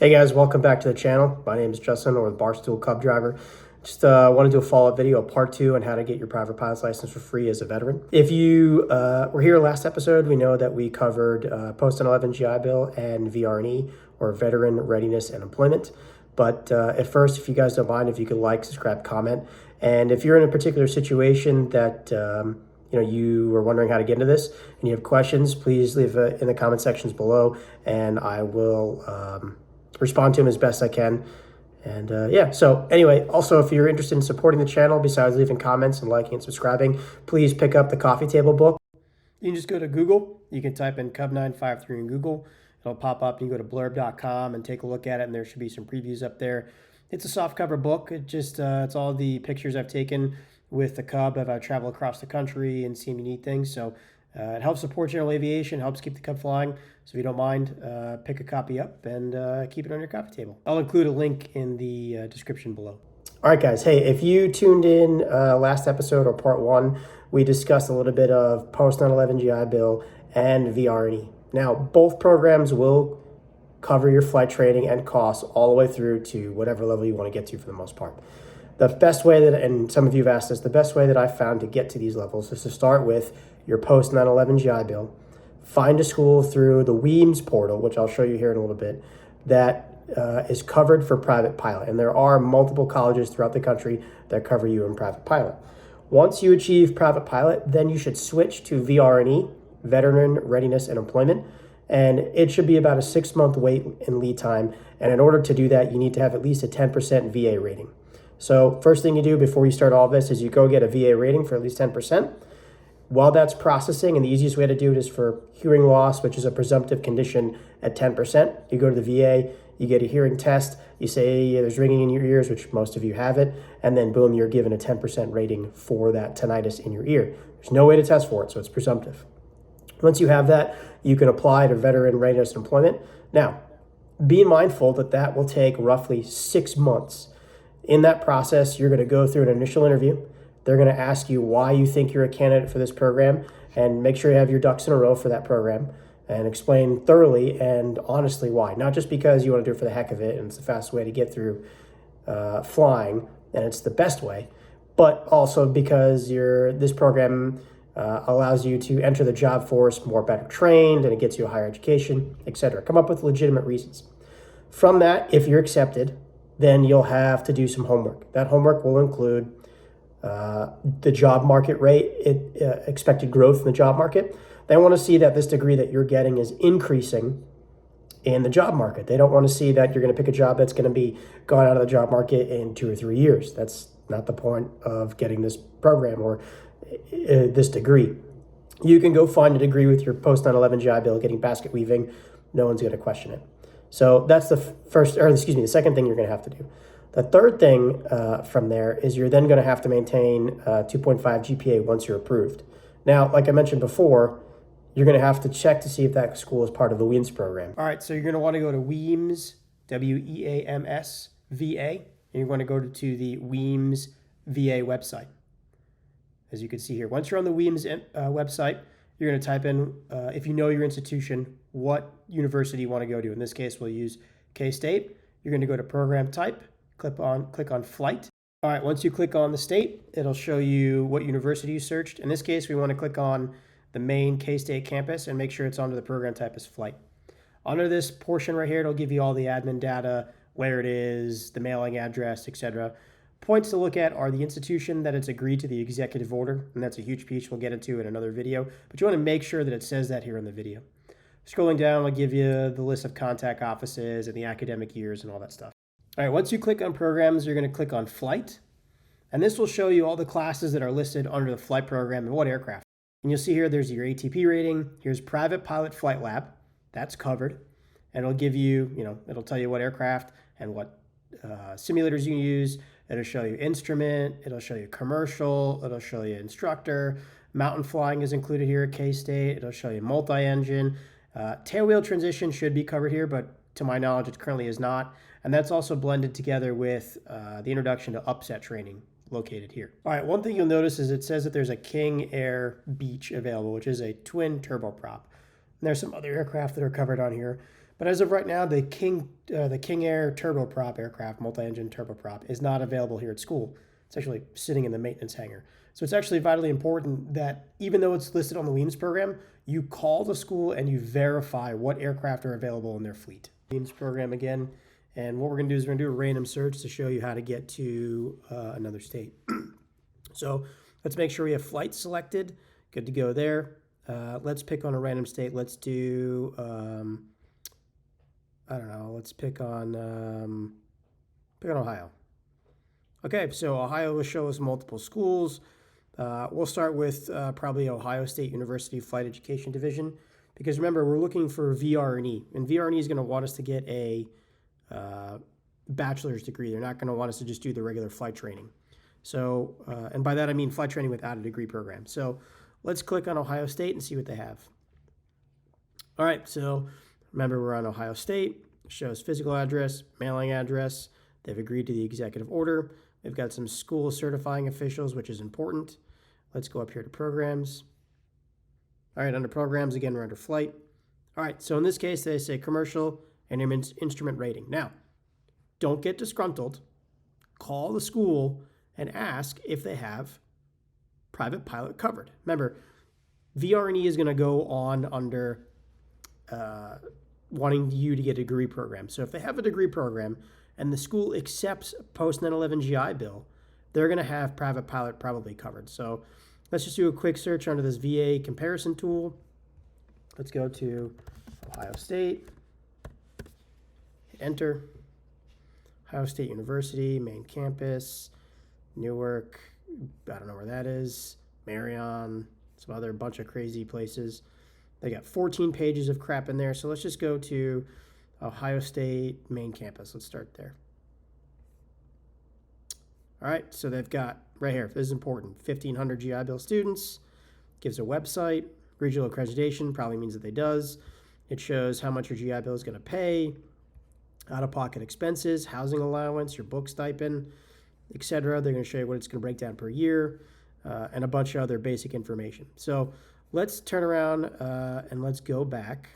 Hey guys, welcome back to the channel. My name is Justin, or the Barstool Cub Driver. Just want to do a follow-up video, part 2, on how to get your private pilot's license for free as a veteran. If you were here last episode, we know that we covered Post 9/11 GI Bill and VRE, or Veteran Readiness and Employment. But at first, if you guys don't mind, if you could like, subscribe, comment. And if you're in a particular situation that you were wondering how to get into this and you have questions, please leave it in the comment sections below, and I will respond to them as best I can. And so anyway, also, if you're interested in supporting the channel, besides leaving comments and liking and subscribing, please pick up the coffee table book. You can just go to Google. You can type in Cub953 in Google. It'll pop up. You can go to blurb.com and take a look at it, and there should be some previews up there. It's a softcover book. It's all the pictures I've taken with the Cub as I travel across the country and seen neat things. So it helps support general aviation, helps keep the Cub flying. So if you don't mind, pick a copy up and keep it on your coffee table. I'll include a link in the description below. All right, guys. Hey, if you tuned in last episode or part 1, we discussed a little bit of Post 9/11 GI Bill and VRE. Now, both programs will cover your flight training and costs all the way through to whatever level you want to get to for the most part. The best way that, and some of you have asked this, the best way that I've found to get to these levels is to start with your Post 9/11 GI Bill, find a school through the WEAMS Portal, which I'll show you here in a little bit, that is covered for private pilot. And there are multiple colleges throughout the country that cover you in private pilot. Once you achieve private pilot, then you should switch to VRE, Veteran Readiness and Employment. And it should be about a 6-month wait and lead time. And in order to do that, you need to have at least a 10% VA rating. So first thing you do before you start all of this is you go get a VA rating for at least 10%. While that's processing, and the easiest way to do it is for hearing loss, which is a presumptive condition at 10%. You go to the VA, you get a hearing test, you say there's ringing in your ears, which most of you have it, and then boom, you're given a 10% rating for that tinnitus in your ear. There's no way to test for it, so it's presumptive. Once you have that, you can apply to Veteran Readiness and Employment. Now, be mindful that that will take roughly 6 months. In that process, you're going to go through an initial interview. They're going to ask you why you think you're a candidate for this program, and make sure you have your ducks in a row for that program, and explain thoroughly and honestly why. Not just because you want to do it for the heck of it and it's the fastest way to get through flying and it's the best way, but also because this program allows you to enter the job force more better trained, and it gets you a higher education, etc. Come up with legitimate reasons. From that, if you're accepted, then you'll have to do some homework. That homework will include the job market rate, expected growth in the job market. They want to see that this degree that you're getting is increasing in the job market. They don't want to see that you're going to pick a job that's going to be gone out of the job market in 2 or 3 years. That's not the point of getting this program or this degree. You can go find a degree with your Post 9/11 GI Bill getting basket weaving. No one's going to question it. So that's the second thing you're going to have to do. The third thing from there is you're then going to have to maintain 2.5 GPA once you're approved. Now, like I mentioned before, you're going to have to check to see if that school is part of the WEAMS program. All right, so you're going to want to go to WEAMS, WEAMS, VA, and you're going to go to the WEAMS VA website. As you can see here, once you're on the WEAMS website, you're going to type in, if you know your institution, what university you want to go to. In this case, we'll use K-State. You're going to go to program type, click on flight. All right, once you click on the state, it'll show you what university you searched. In this case, we want to click on the main K-State campus and make sure it's under the program type as flight. Under this portion right here, it'll give you all the admin data, where it is, the mailing address, etc. Points to look at are the institution that it's agreed to the executive order, and that's a huge piece we'll get into in another video, but you want to make sure that it says that here in the video. Scrolling down, I'll give you the list of contact offices and the academic years and all that stuff. All right, once you click on programs, you're going to click on flight, and this will show you all the classes that are listed under the flight program and what aircraft. And you'll see here there's your ATP rating, here's private pilot flight lab, that's covered, and it'll give you, it'll tell you what aircraft and what simulators you use. It'll show you instrument, it'll show you commercial, it'll show you instructor. Mountain flying is included here at K-State. It'll show you multi-engine. Tailwheel transition should be covered here, but to my knowledge, it currently is not. And that's also blended together with the introduction to upset training located here. All right, one thing you'll notice is it says that there's a King Air Beach available, which is a twin turboprop. And there's some other aircraft that are covered on here. But as of right now, the King Air turboprop aircraft, multi-engine turboprop, is not available here at school. It's actually sitting in the maintenance hangar. So it's actually vitally important that even though it's listed on the WEAMS program, you call the school and you verify what aircraft are available in their fleet. WEAMS program again. And what we're going to do is we're going to do a random search to show you how to get to another state. So let's make sure we have flight selected. Good to go there. Let's pick on a random state. Let's do, I don't know, let's pick on Ohio. Okay, so Ohio will show us multiple schools. We'll start with probably Ohio State University Flight Education Division, because remember, we're looking for VRE, and VRE is going to want us to get a bachelor's degree. They're not going to want us to just do the regular flight training. So, and by that I mean flight training without a degree program. So let's click on Ohio State and see what they have. All right, so remember we're on Ohio State. It shows physical address, mailing address. They've agreed to the executive order. They've got some school certifying officials, which is important. Let's go up here to programs. All right, under programs, again, we're under flight. All right, so in this case, they say commercial and instrument rating. Now, don't get disgruntled. Call the school and ask if they have private pilot covered. Remember, VRE is going to go on under wanting you to get a degree program. So if they have a degree program and the school accepts post 9/11 GI Bill, they're going to have private pilot probably covered. So let's just do a quick search under this VA comparison tool. Let's go to Ohio State, hit enter. Ohio State University, main campus, Newark, I don't know where that is, Marion, some other bunch of crazy places. They got 14 pages of crap in there. So let's just go to Ohio State main campus. Let's start there. All right, so they've got right here, this is important, 1,500 GI Bill students, gives a website, regional accreditation, probably means that they does. It shows how much your GI Bill is going to pay, out-of-pocket expenses, housing allowance, your book stipend, etc. They're going to show you what it's going to break down per year, and a bunch of other basic information. So let's turn around and let's go back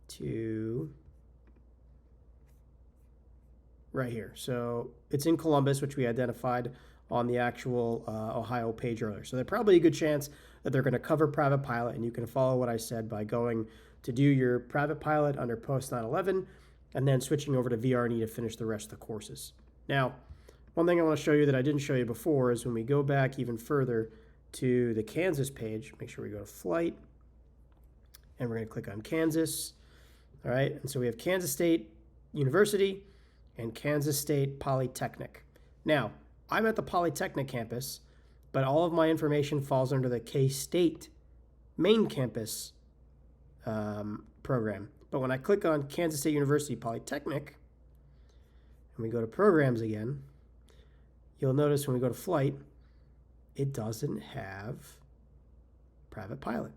to right here. So it's in Columbus, which we identified on the actual Ohio page earlier. So there's probably a good chance that they're going to cover private pilot, and you can follow what I said by going to do your private pilot under post 9/11 and then switching over to VRE to finish the rest of the courses. Now, one thing I want to show you that I didn't show you before is when we go back even further to the Kansas page, make sure we go to flight, and we're going to click on Kansas. All right, and so we have Kansas State University and Kansas State Polytechnic. Now, I'm at the Polytechnic campus, but all of my information falls under the K-State main campus program. But when I click on Kansas State University Polytechnic, and we go to programs again, you'll notice when we go to flight, it doesn't have private pilot.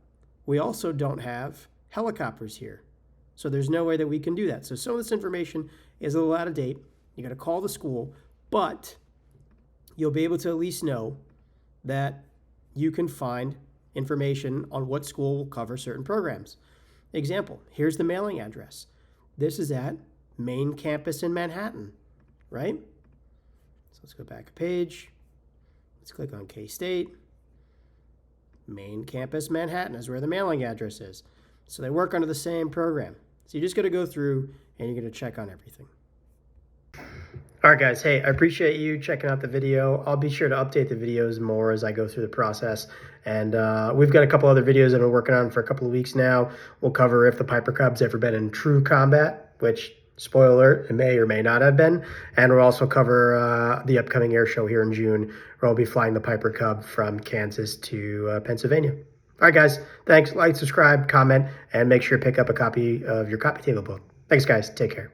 We also don't have helicopters here. So there's no way that we can do that. So some of this information is a little out of date. You got to call the school, but you'll be able to at least know that you can find information on what school will cover certain programs. Example, here's the mailing address. This is at main campus in Manhattan, right? So let's go back a page. Let's click on K-State. Main campus Manhattan is where the mailing address is. So they work under the same program. So you just got to go through and you're going to check on everything. All right, guys. Hey, I appreciate you checking out the video. I'll be sure to update the videos more as I go through the process. And we've got a couple other videos that I've been working on for a couple of weeks now. We'll cover if the Piper Cub's ever been in true combat, which, spoiler alert, it may or may not have been. And we'll also cover the upcoming air show here in June, where I'll be flying the Piper Cub from Kansas to Pennsylvania. All right, guys. Thanks. Like, subscribe, comment, and make sure to pick up a copy of your copy table book. Thanks, guys. Take care.